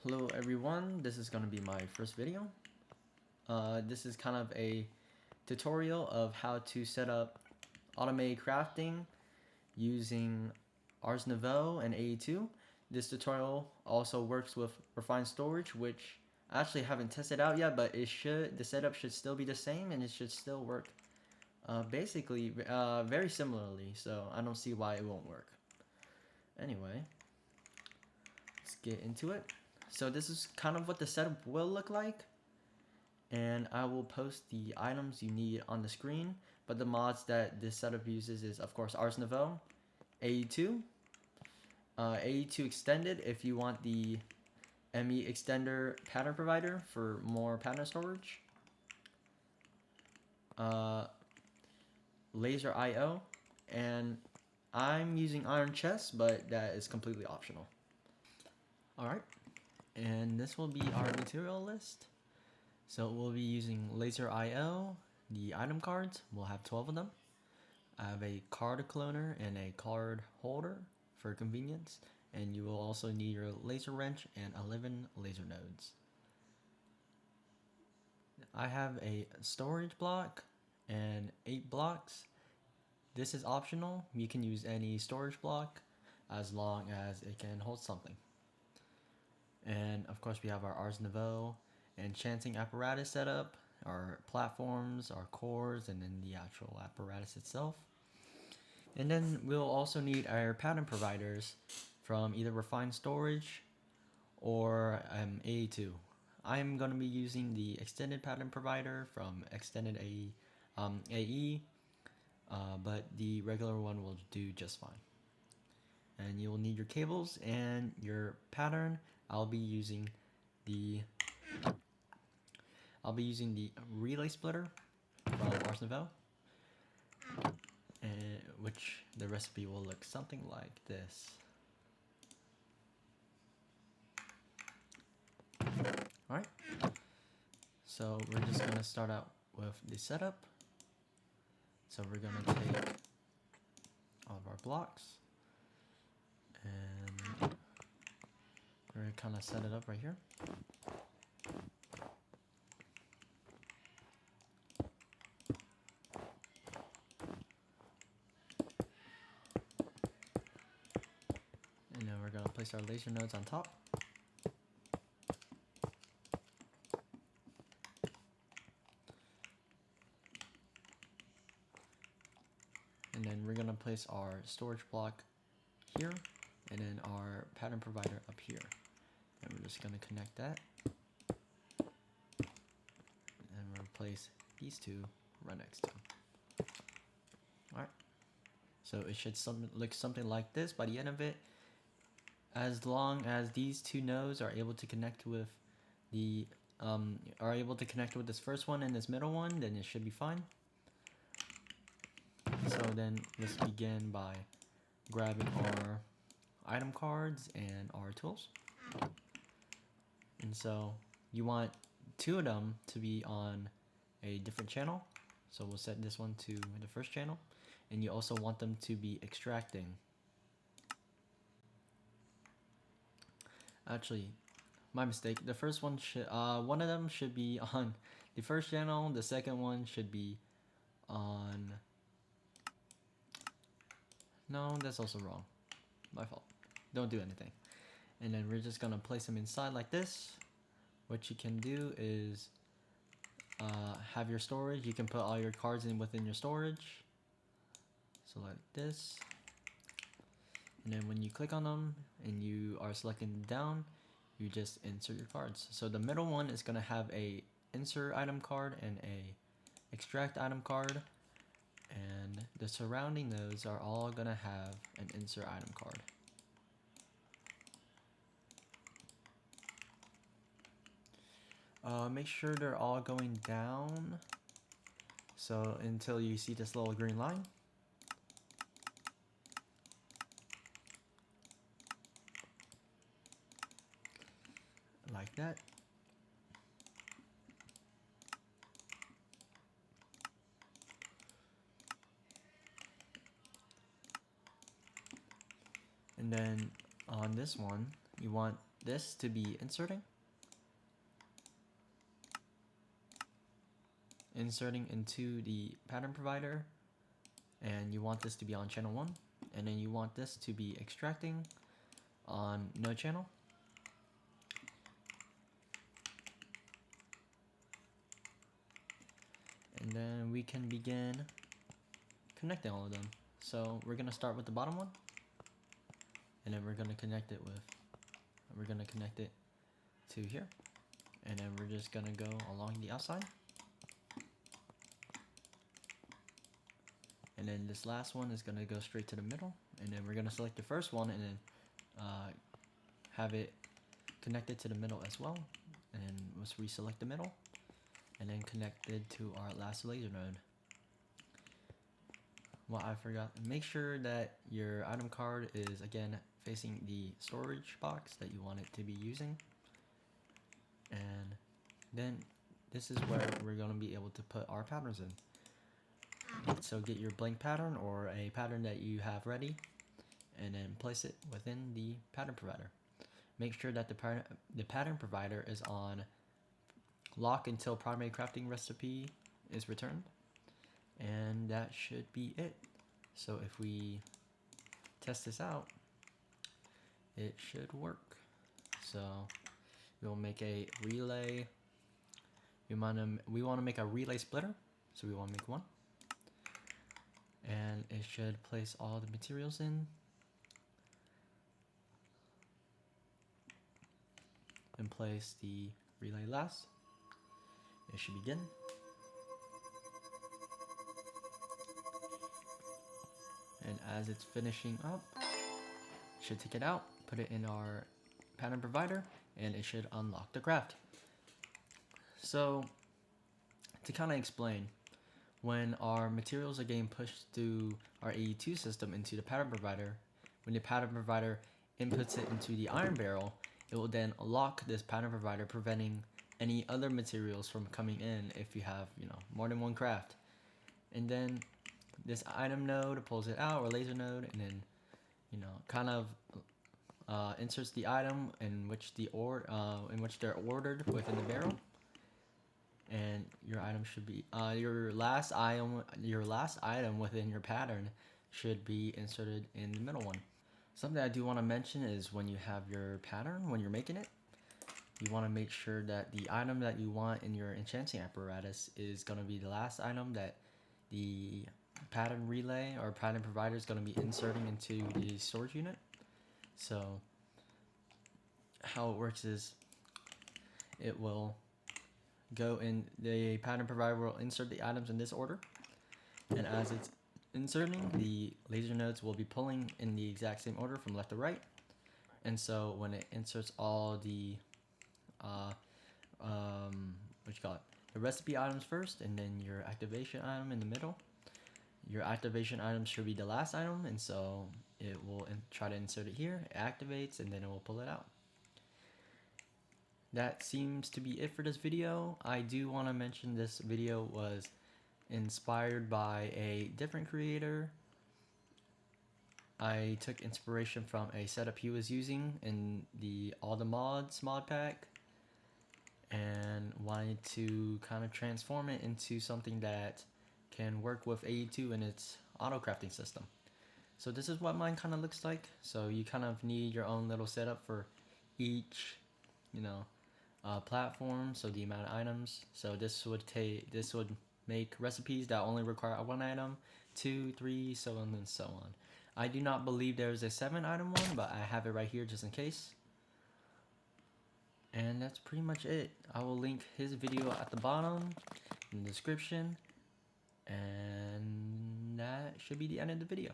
Hello everyone, this is going to be my first video. This is kind of a tutorial of how to set up automated crafting using Ars Nouveau and AE2. This tutorial also works with refined storage, which I actually haven't tested out yet, but the setup should still be the same and it should still work basically very similarly, so I don't see why it won't work. Anyway, let's get into it. So this is kind of what the setup will look like, and I will post the items you need on the screen, but the mods that this setup uses is of course Ars Nouveau, AE2, AE2 extended if you want the ME extender pattern provider for more pattern storage, laser IO, and I'm using iron chest, but that is completely optional. Alright, and this will be our material list. So we'll be using laser IO, the item cards, we'll have 12 of them. I have a card cloner and a card holder for convenience, and you will also need your laser wrench and 11 laser nodes. I have a storage block and 8 blocks. This is optional, you can use any storage block as long as it can hold something. And of course we have our Ars Nouveau enchanting apparatus setup, our platforms, our cores, and then the actual apparatus itself. And then we'll also need our pattern providers from either refined storage or AE2. I'm going to be using the extended pattern provider from extended AE, but the regular one will do just fine. And you will need your cables and your pattern. I'll be using the relay splitter from Ars Nouveau, which the recipe will look something like this. Alright, so we're just going to start out with the setup. So we're going to take all of our blocks and we're going to kind of set it up right here. And then we're going to place our laser nodes on top. And then we're going to place our storage block here, and then our pattern provider up here. And we're just going to connect that. And we'll place these two right next to them. Alright. So it should look something like this by the end of it. As long as these two nodes are able to connect with this first one and this middle one, then it should be fine. So then let's begin by grabbing our item cards and our tools. And so you want 2 of them to be on a different channel. So we'll set this one to the first channel. And you also want them to be extracting. Actually, my mistake. The first one should, one of them should be on the first channel. The second one should be on... No, that's also wrong. My fault. Don't do anything. And then we're just going to place them inside like this. What you can do is have your storage. You can put all your cards in within your storage. So like this. And then when you click on them and you are selecting them down, you just insert your cards. So the middle one is going to have a insert item card and a extract item card. And the surrounding nodes are all going to have an insert item card. Make sure they're all going down. So until you see this little green line. Like that. And then on this one, you want this to be inserting into the pattern provider, and you want this to be on channel 1, and then you want this to be extracting on no channel. And then we can begin connecting all of them. So we're gonna start with the bottom one, and then we're gonna connect it to here, and then we're just gonna go along the outside. And then this last one is gonna go straight to the middle, and then we're gonna select the first one and then have it connected to the middle as well. And then let's reselect the middle, and then connected to our last laser node. Well, I forgot, make sure that your item card is again facing the storage box that you want it to be using. And then this is where we're going to be able to put our patterns in. So get your blank pattern or a pattern that you have ready, and then place it within the pattern provider. Make sure that the pattern provider is on lock until primary crafting recipe is returned, and that should be it. So if we test this out, it should work. So we'll make a relay. We want to make a relay splitter, so we want to make one, and it should place all the materials in, and place the relay last. It should begin. And as it's finishing up, should take it out, put it in our pattern provider, and it should unlock the craft. So to kind of explain, when our materials are getting pushed through our AE2 system into the pattern provider, when the pattern provider inputs it into the iron barrel, it will then lock this pattern provider, preventing any other materials from coming in if you have, more than one craft. And then this item node pulls it out, or laser node, and then, kind of inserts the item in which they're ordered within the barrel. And your item should be your last item within your pattern should be inserted in the middle one. Something I do want to mention is when you have your pattern, when you're making it, you want to make sure that the item that you want in your enchanting apparatus is going to be the last item that the pattern relay or pattern provider is going to be inserting into the storage unit. So how it works is it will go in, the pattern provider will insert the items in this order, and as it's inserting, the laser nodes will be pulling in the exact same order from left to right. And so when it inserts all the the recipe items first, and then your activation item in the middle, your activation item should be the last item, and so it will try to insert it here, it activates, and then it will pull it out. That seems to be it for this video. I do want to mention this video was inspired by a different creator. I took inspiration from a setup he was using in all the mods Modpack, and wanted to kind of transform it into something that can work with AE2 and its auto crafting system. So this is what mine kind of looks like. So you kind of need your own little setup for each, platform. So the amount of items. So this would make recipes that only require one item, 2, 3, so on and so on. I do not believe there's a 7-item one, but I have it right here just in case. And that's pretty much it. I will link his video at the bottom in the description, and that should be the end of the video.